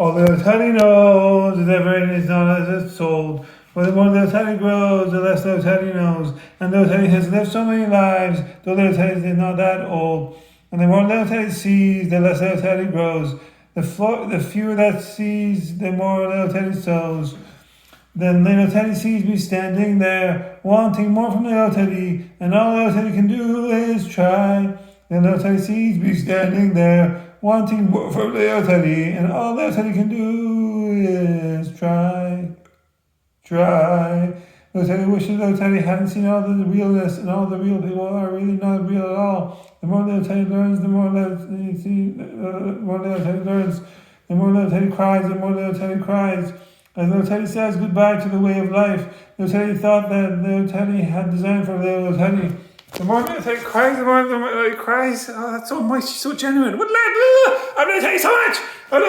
All the teddy knows is everything is not as it's sold. But the more little teddy grows, the less little teddy knows. And little teddy has lived so many lives, though little teddy is not that old. And the more little teddy sees, the less little teddy grows. The fewer that sees, the more little teddy sows. Then little Teddy sees me standing there, wanting more from little Teddy, and all little Teddy can do is try. Then little Teddy sees me standing there, wanting more from little Teddy, and all little Teddy can do is try. Little Teddy wishes little Teddy hadn't seen all the realness, and all the real people are really not real at all. The more little Teddy learns, the more little Teddy learns. The more little Teddy cries, the more little Teddy cries. As little Teddy says goodbye to the way of life, little Teddy thought that little Teddy had designed for little Teddy. The more little Teddy cries, the more little Teddy cries. Oh, that's so moist, she's so genuine. What I'm going to tell you so much. I'm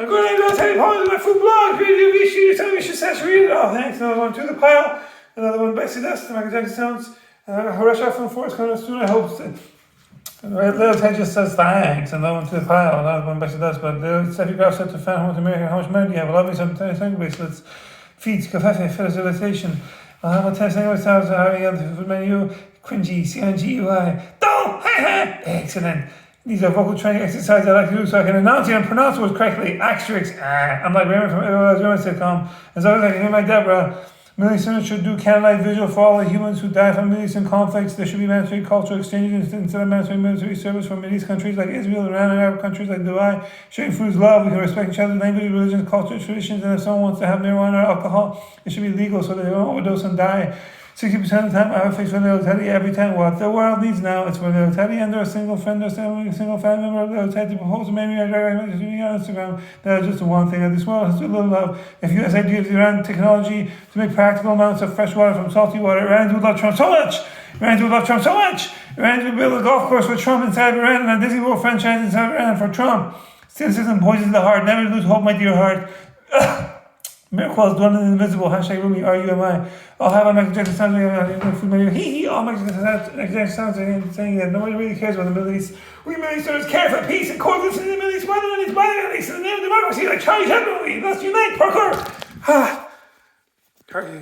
going to little Teddy poems in my food blog. You tell me she says read it. Oh, thanks. Another one to the pile. Another one by Celeste. Michael Jackson sounds. Rush off from Forest Corner soon, I hope. Little Ted just says thanks, and another one to the pile, another one back to dust. But Steffi Graf said to fan home to America, how much money do you have? Well, love me some tennis ankle bracelets, feet, cafefe, facilitation. I'll have a tennis ankle bracelets, having on the food menu, cringy, CNGUI. Oh, excellent. These are vocal training exercises I like to do so I can announce it and pronounce words correctly. Asterisk, I'm like Raymond from Raymond sitcom. As always, I can hear my Deborah. Middle Easterners should do candlelight vigil for all the humans who die from Middle Eastern conflicts. There should be mandatory cultural exchanges instead of mandatory military service from Middle East countries like Israel, Iran, and Arab countries like Dubai. Sharing food is love. We can respect each other's language, religions, culture, traditions, and if someone wants to have marijuana or alcohol, it should be legal so they don't overdose and die. 60% of the time, I have a face for little Teddy every time. What the world needs now is for little Teddy and a single friend or single family member of little Teddy to propose to maybe on Instagram. That is just the one thing that this world has to little love. If USA gives Iran technology to make practical amounts of fresh water from salty water, Iran would love Trump so much. Iran would build a golf course for Trump inside of Iran and a Disney World franchise inside of Iran for Trump. Cynicism poisons the heart. Never lose hope, my dear heart. Miracles done in the invisible. Hashtag Rumi, RUMI. I'll have a Michael Jackson sounds food menu. All Michael Jackson sounds saying that nobody really cares about the Middle East. We Middle Easterners care for peace and coexistence in the Middle East. By the Middle East, in the name of democracy, like Charlie Chaplin. Let's unite, Parker.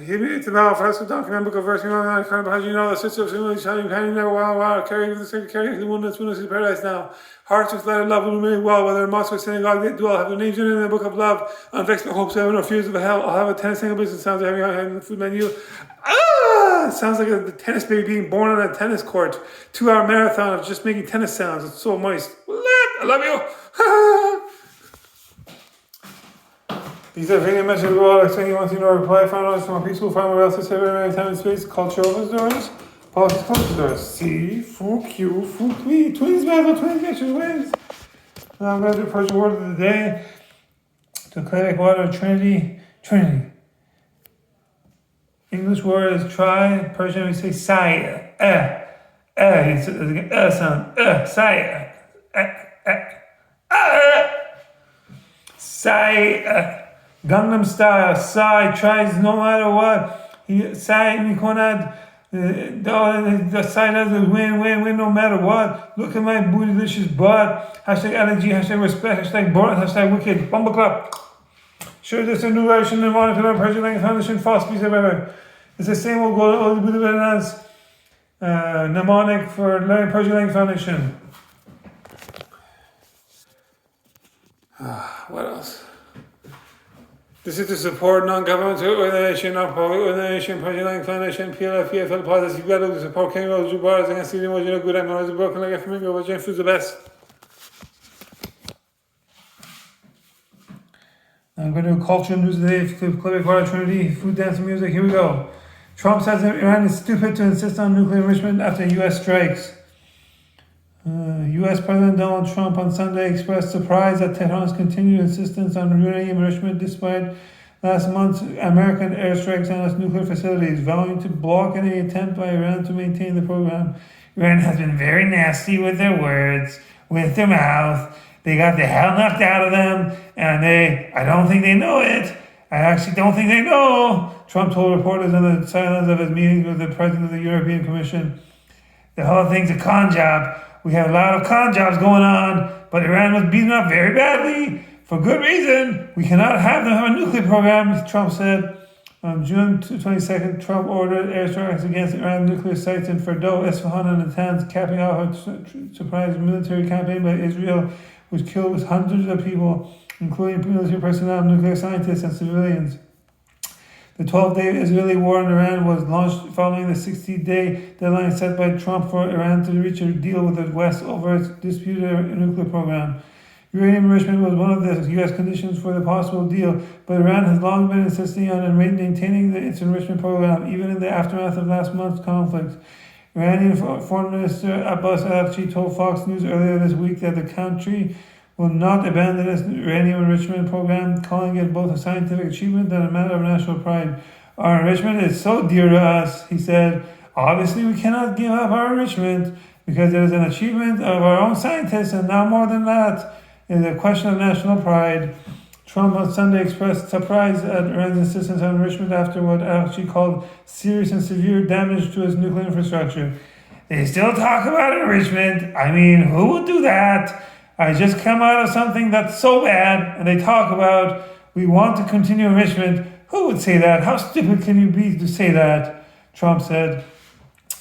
He made it to now for us to document book of verse. How do you know the sister of Simon shining penny never wow carry the one that's in paradise now. Hearts with light of love will remain well, whether in mosque or synagogue they do all have their names in the book of love. Unvexed by hopes of heaven or fears of hell. I'll have a tennis single business sounds having on the food menu. Sounds like a tennis baby being born on a tennis court. 2-hour marathon of just making tennis sounds. It's so moist. I love you. These are video messages of all explaining one thing or reply found us from a peaceful farmer else to say very time and space. Culture opens doors. Politics closes doors. C, foo, Q, foo, three. Twins battle, twins matches wins. Now I'm going to do Persian word of the day. To Clinic water, Trinity. English word is try. Persian we say saya. It's a sound. Saya. Saya. Gangnam Style, Sai tries no matter what. Sai Nikonad, the side has a win no matter what. Look at my bootylicious butt. Hashtag allergy, hashtag respect, hashtag boring, hashtag wicked. Bumble clap. Sure, there's a new version of Monitor Persian Language Foundation, false piece of ever. It's the same old goal as mnemonic for Learning Persian Language Foundation. What else? This is to support non-governmental organization, non-profit organization, Persian Language Foundation, PLF, PFL, policy, to support kangaroos, jubars, against the emotional good, I'm always broken like a flamingo, but Jane Food's the best. I'm going to do culture news today, Clinic water, Trinity, food, dance, and music. Here we go. Trump says that Iran is stupid to insist on nuclear enrichment after U.S. strikes. U.S. President Donald Trump on Sunday expressed surprise at Tehran's continued insistence on uranium enrichment despite last month's American airstrikes on its nuclear facilities, vowing to block any attempt by Iran to maintain the program. Iran has been very nasty with their words, with their mouth. They got the hell knocked out of them, and I don't think they know it. I actually don't think they know. Trump told reporters on the silence of his meetings with the president of the European Commission. The whole thing's a con job. We have a lot of con jobs going on, but Iran was beaten up very badly. For good reason, we cannot have them have a nuclear program, Trump said. On June 22nd, Trump ordered airstrikes against Iran nuclear sites in Fordow, Isfahan, and Natanz, capping off a surprise military campaign by Israel, which killed hundreds of people, including military personnel, nuclear scientists, and civilians. The 12-day Israeli war in Iran was launched following the 60-day deadline set by Trump for Iran to reach a deal with the West over its disputed nuclear program. Uranium enrichment was one of the U.S. conditions for the possible deal, but Iran has long been insisting on maintaining its enrichment program, even in the aftermath of last month's conflict. Iranian Foreign Minister Abbas Araghchi told Fox News earlier this week that the country will not abandon its uranium enrichment program, calling it both a scientific achievement and a matter of national pride. Our enrichment is so dear to us, he said. Obviously, we cannot give up our enrichment because it is an achievement of our own scientists, and now more than that, it is a question of national pride. Trump on Sunday expressed surprise at Iran's insistence on enrichment after what Araghchi called serious and severe damage to its nuclear infrastructure. They still talk about enrichment. I mean, who would do that? I just come out of something that's so bad, and they talk about we want to continue enrichment. Who would say that? How stupid can you be to say that? Trump said.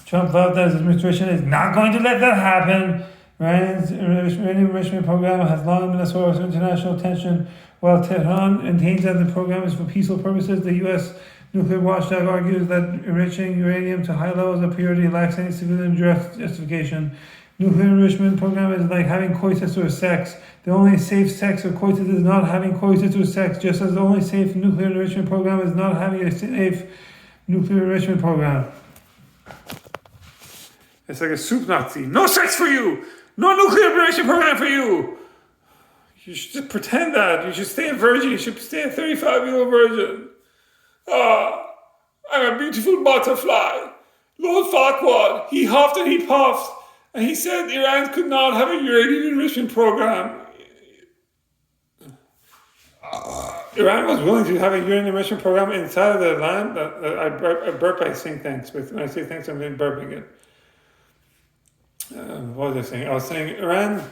Trump vowed that his administration is not going to let that happen. Iran's uranium enrichment program has long been a source of international tension. While Tehran maintains that the program is for peaceful purposes, the U.S. nuclear watchdog argues that enriching uranium to high levels of purity lacks any civilian justification. Nuclear enrichment program is like having coitus or sex. The only safe sex or coitus is not having coitus or sex, just as the only safe nuclear enrichment program is not having a safe nuclear enrichment program. It's like a soup Nazi. No sex for you! No nuclear enrichment program for you! You should just pretend that. You should stay a virgin. You should stay a 35-year-old virgin. I'm a beautiful butterfly. Lord Farquaad, he huffed and he puffed. And he said Iran could not have a uranium enrichment program. Iran was willing to have a uranium enrichment program inside of the land. I burp by saying thanks. But when I say thanks, I'm burping it. What was I saying? I was saying Iran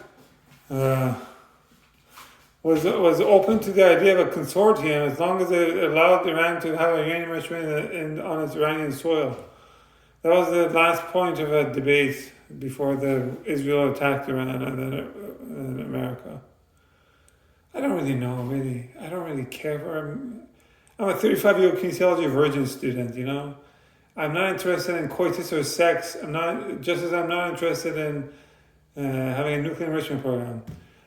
was open to the idea of a consortium as long as it allowed Iran to have a uranium enrichment on its Iranian soil. That was the last point of a debate before Israel attacked Iran and then America. I don't really know, really. I don't really care for him. I'm a 35-year-old kinesiology virgin student, you know? I'm not interested in coitus or sex. I'm not interested in having a nuclear enrichment program.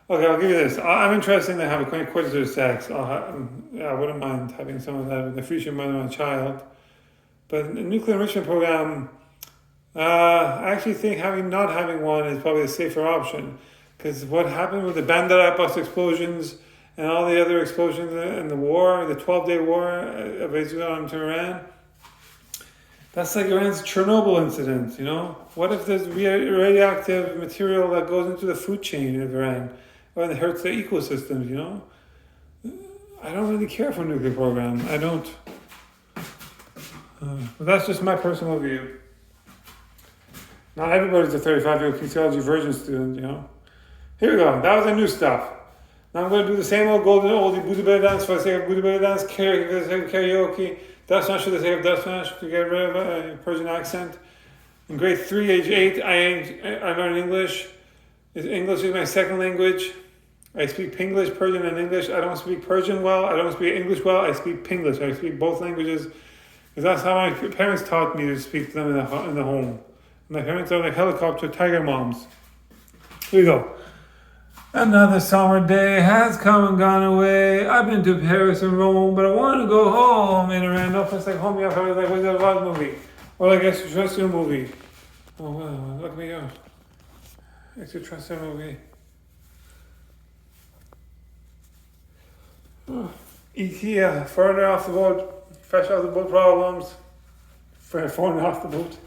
Okay, I'll give you this. I'm interested in having coitus or sex. I wouldn't mind having some of that in the future mother of my child. But a nuclear enrichment program, I actually think not having one is probably a safer option. Because what happened with the Bandar Abbas explosions and all the other explosions in the war, the 12-day war of Israel into Iran, that's like Iran's Chernobyl incident, you know? What if there's radioactive material that goes into the food chain of Iran? Or it hurts the ecosystems, you know? I don't really care for a nuclear program. I don't. But that's just my personal view. Not everybody's a 35-year-old kinesiology virgin student, you know? Here we go. That was the new stuff. Now I'm going to do the same old golden oldie Buddha Belly dance for the sake of Buddha Belly dance, karaoke. Dutch Nash for the sake of Dutch Nash to get rid of a Persian accent. In grade 3, age 8, I learned English. English is my second language. I speak Pinglish, Persian, and English. I don't speak Persian well. I don't speak English well. I speak Pinglish. I speak both languages because that's how my parents taught me to speak to them in the home. My parents are like helicopter tiger moms. Here we go. Another summer day has come and gone away. I've been to Paris and Rome, but I want to go home. And around no place like home. I was like, what's that about movie? Or like extraterrestrial movie. Oh, well, look at me go. Extraterrestrial movie. E.T. Further off the boat. Fresh off the boat problems. Falling off the boat.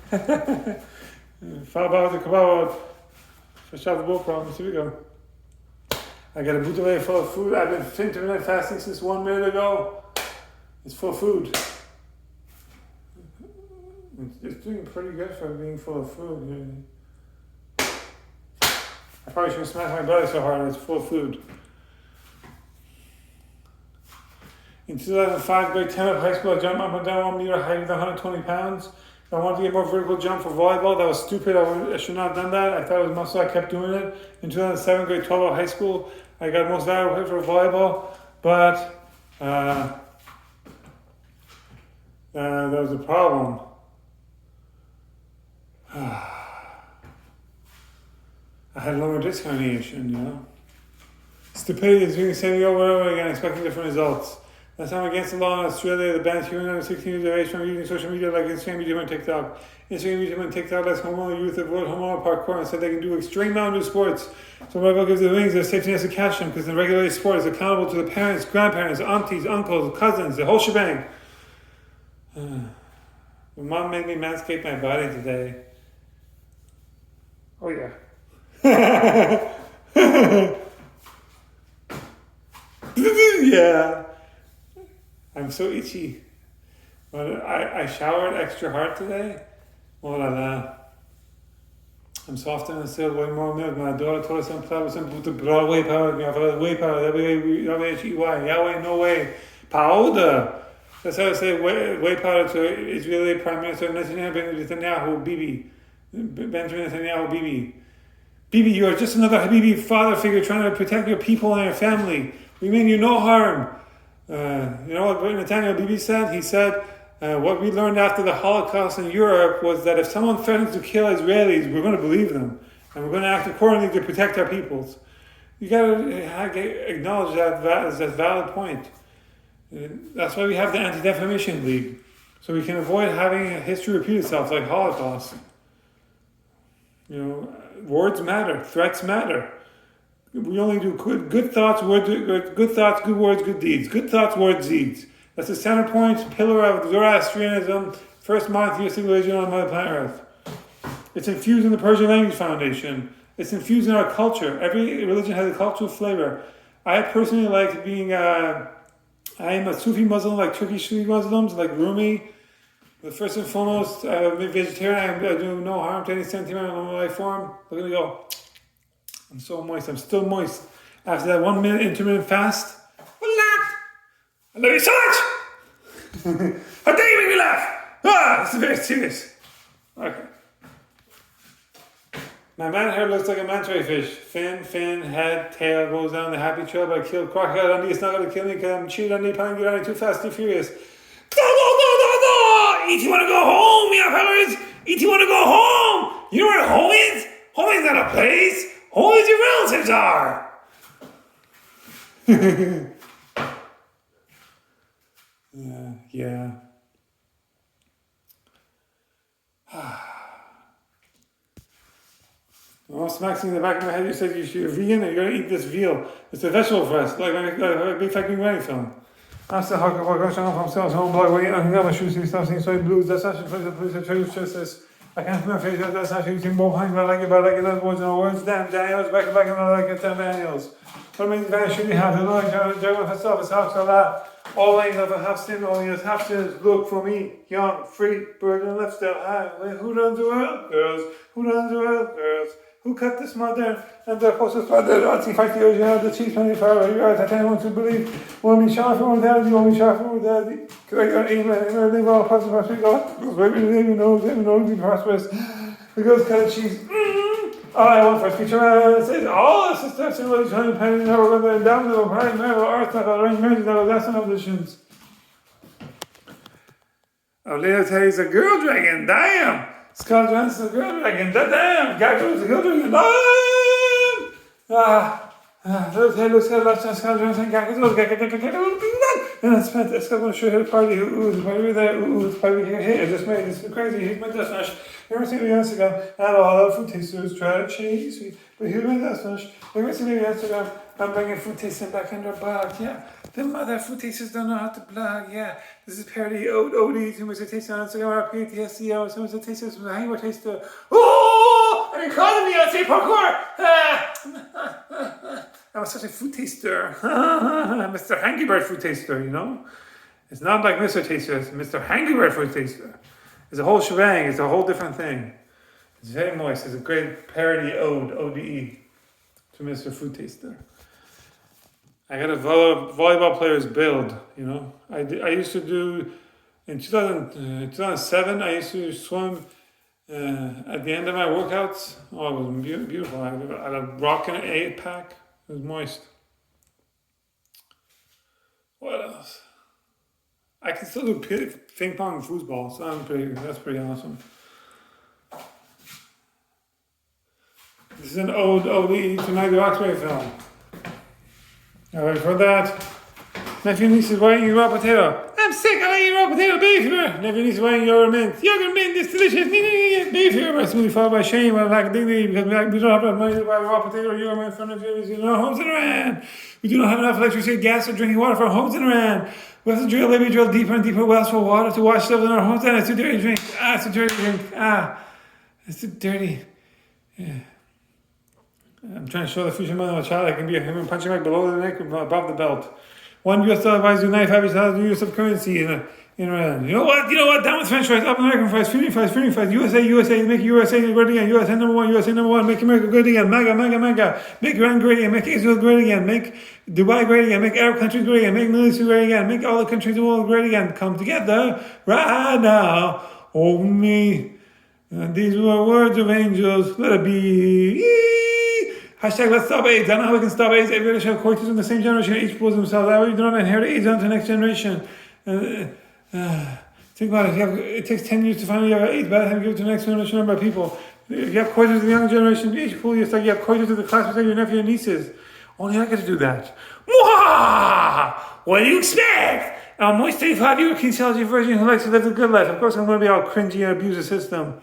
Fall about the kebab. Fresh off the boat problems. Here we go. I got a bootleg full of food. I've been intermittent fasting since 1 minute ago. It's full of food. It's doing pretty good for being full of food. I probably shouldn't smash my belly so hard. It's full of food. In 2005, grade 10 of high school, I jumped up and down 1 meter high with 120 pounds. I wanted to get more vertical jump for volleyball. That was stupid. I should not have done that. I thought it was muscle. I kept doing it. In 2007, grade 12 of high school, I got most valuable player for volleyball. But there was a problem. I had longer discarnation, you know. Stupidity is doing the same over and over again, expecting different results. Last time against the law in Australia, the ban human under 16 years of age from using social media like Instagram, YouTube, and TikTok. Instagram, YouTube, and TikTok lets hormonal youth avoid hormonal parkour and said they can do extreme mountain sports. So Bible gives the wings their safety nets to catch them because the regulated sport is accountable to the parents, grandparents, aunties, uncles, cousins, the whole shebang. My mom made me manscape my body today. Oh yeah. Yeah. I'm so itchy. But I showered extra hard today. Oh la la. I'm softer and still way more milk. My daughter told us I'm put the Broadway powder. Way powder. W-A-H-E-Y. Yahweh, no way. Powder. That's how I say way powder to Israeli Prime Minister Netanyahu Bibi. Benjamin Netanyahu Bibi. Bibi, you are just another Habibi father figure trying to protect your people and your family. We mean you no harm. You know what Netanyahu Bibi said? He said, what we learned after the Holocaust in Europe was that if someone threatens to kill Israelis, we're going to believe them. And we're going to act accordingly to protect our peoples. You got to acknowledge that as a valid point. That's why we have the Anti-Defamation League. So we can avoid having history repeat itself like Holocaust. You know, words matter. Threats matter. We only do good thoughts, good thoughts, good words, good deeds. Good thoughts, words, deeds. That's the center point, pillar of Zoroastrianism, first monotheistic religion on the planet Earth. It's infused in the Persian Language Foundation. It's infused in our culture. Every religion has a cultural flavor. I personally like being, I am a Sufi Muslim, like Turkish Sufi Muslims, like Rumi. But first and foremost, I'm a vegetarian. I do no harm to any sentient life form. Look at me go. I'm so moist. I'm still moist. After that 1 minute intermittent fast. I love you so much! How dare you make me laugh? This is very serious. Okay. My man hair looks like a manta ray fish. Fin, head, tail goes down the happy trail, but I killed crocodile Dundee. It's not going to kill me because I'm cheating on Nepal and too fast, too furious. No! E.T. want to go home, yeah, fellas! E.T. want to go home! You know where home is? Home is not a place. Home is your relatives are. Yeah. Well, smacks in the back of my head. You said you're vegan and you're going to eat this veal. It's a vegetable for us, like a big fat green wedding film. That's the hug of our gosh, I'm from Sales Home Blog. I can get my shoes, see stuff, seeing soy blues. That's actually for the police. I try to stress this. I can't see my face. That's actually using both hands, but I like it. Those words and words. Damn, Daniels, back and I like it. Damn, Daniels. What means Daniels should be happy? Look, German for self, it's half so that. All lanes of a half sin, only as half sins. Look for me, young, free, bird and lifestyle. Who runs the world? Girls. Who runs the world? Girls. Who cut this mother and the closest brother? I'll see 5 years, you know, the chief 24 years. I tell you what to believe. Won't be shot for daddy, won't be shot for daddy. Because I got amen, and they all prosperous, prosperous. Because baby, they know, be prosperous. The girls cut a cheese. All I want for a future says, all the sisters in the Chinese penny never go there down to the prime metal earth, not arranged marriage, not that's an auditions. Oh, later today is a girl dragon, damn! Skull Johnson, the girl dragon, damn! Gaggle, the girl dragon, damn! Let's go, Skull Johnson, Gaggle, and I spent, I'm going to show you the party, the party there, the party here, I just made this crazy, here's my death smash. You ever seen me on Instagram? And all the food tasters try to chase me. But here's my death smash. You ever seen me on Instagram? I'm bringing food tasting back in their blog, yeah. The mother food tasters don't know how to blog, yeah. This is parody OD, who was a taster on Instagram, PTSD, who was a taster, who was a hangover taster. Oh! And you're calling me on say parkour! I was such a food taster. Mr. Hangy Bird food taster, you know? It's not like Mr. Taster, it's Mr. Hangy Bird food taster. It's a whole shebang, it's a whole different thing. It's very moist, it's a great parody ode, ODE, to Mr. Food Taster. I got a volleyball player's build, you know. I used to do, in 2007, I used to swim at the end of my workouts. Oh, it was beautiful. I had a rock and an 8-pack. It was moist. What else? I can still do ping pong and foosball, so that's pretty awesome. This is an ODE to Night Roxbury film. Alright, for that. Nephew and niece is why eating raw potato. I'm sick, I like eating raw potato, beef here. Nephew and niece is why eating yogurt mint. Yogurt mint is delicious. Beef here. My smoothie followed by shame and lack of dignity because we don't have enough money to buy raw potato or yogurt mint for nephew and niece in our homes in Iran. We do not have enough electricity, gas, or drinking water for our homes in Iran. We have to drill deeper and deeper wells for water to wash stuff in our homes. And it's too dirty to drink. It's too dirty to drink. It's too dirty. Yeah. I'm trying to show the future mother of a child I can be a human punching back below the neck above the belt. $1 US buys you $95 US of currency in Iran. You know what? Down with French fries, up American fries, Freedom fries, USA, make USA great again. USA number one, make America great again. MAGA. Make Iran great again, make Israel great again, make Dubai great again, make Arab countries great again, make Middle East great again, make all the countries in the world great again. Come together right now. Oh me. And these were words of angels. Let it be. Hashtag let's stop AIDS. I don't know how we can stop AIDS. Everybody should have coitus in the same generation. Each pulls themselves. That way you don't inherit AIDS onto the next generation. Think about it. It takes 10 years to find out you have AIDS. By the time you give it to the next generation number of people. If you have coitus in the younger generation, each pull it's like you have coitus to the classmates of your nephew and nieces. Only I get to do that. Mwah! What do you expect? I'm moist 35-year-old kinesiology virgin who likes to live a good life. Of course I'm going to be all cringy and abuse the system.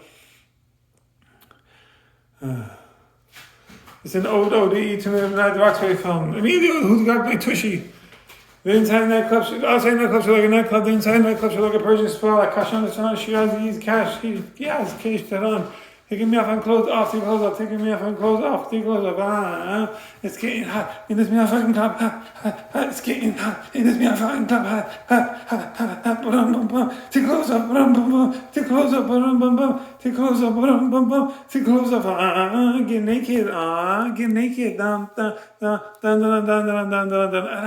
It's an old ODE to the Roxbury film. Immediately, who got my tushy? The inside nightclubs, outside nightclubs are like a nightclub. The inside nightclubs are like a Persian spa. Like Kashan, the Sana, Shirazi's cash. He has cash that on. Taking me off and clothes off, take clothes off, taking me off and clothes off, take clothes off. It's getting hot in this motherfucking club. It's getting hot in this motherfucking club. Take clothes off, take clothes off, take clothes off, take clothes off. Get naked, get naked. I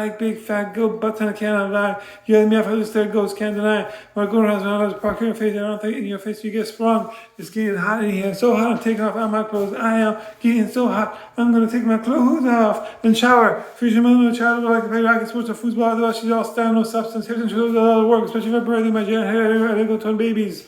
like big fat goat butts and I cannot lie. You had me off of the stair goats, can't deny. My girl has when I was parking your face, I don't think in your face you get sprung. It's getting hot in here. So hot, I'm taking off all my clothes. I am getting so hot, I'm going to take my clothes off and shower. Future mother, child, like to play racket sports or foosball. Otherwise, she's all style, no substance. Hips and shoulders, a lot of work, especially if I'm birthing my go babies.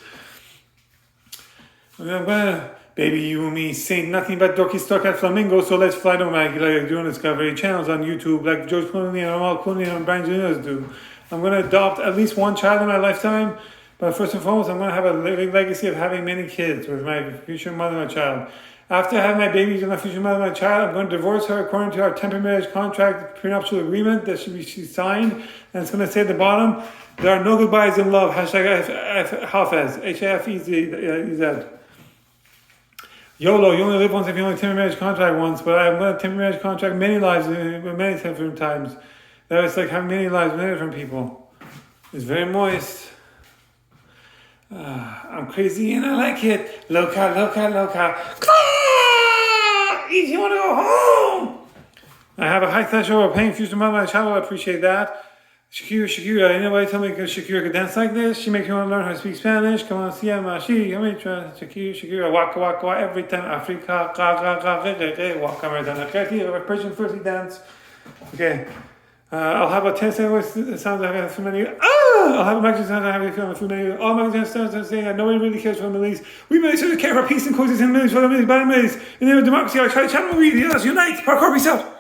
Baby, you and me say nothing but dorky stuck at flamingo, so let's fly to my doing Discovery channels on YouTube like George Clooney and Amal Clooney and Brian Jr. do. I'm going to adopt at least one child in my lifetime. But first and foremost, I'm going to have a legacy of having many kids with my future mother and my child. After I have my babies and my future mother and my child, I'm going to divorce her according to our temporary marriage contract, prenuptial agreement that she signed. And it's going to say at the bottom, there are no goodbyes in love. Hashtag Hafez. H-A-F-E-Z. YOLO, you only live once if you only temporary marriage contract once. But I'm going to temporary marriage contract many lives, many different times. That it's like having many lives with many different people. It's very moist. I'm crazy and I like it. Loca. Easy, you want to go home? I have a high threshold of paying future mother my child. I appreciate that. Shakira. Anybody tell me Shakira could dance like this? She makes me want to learn how to speak Spanish. Come on, see, I'm Shakira. Waka. Every time Africa. Waka. A Persian firstly dance. Okay. I'll have a 10-second sound I have a few many. I'll have a magazine sound I have a few many. All magazine sounds saying that nobody really cares for the Middle East. We really should care for peace and coexistence in the Middle East, for the Middle East, bad Middle East. In the name of democracy, I try to channel we. Yes, unite. Parkour, peace out.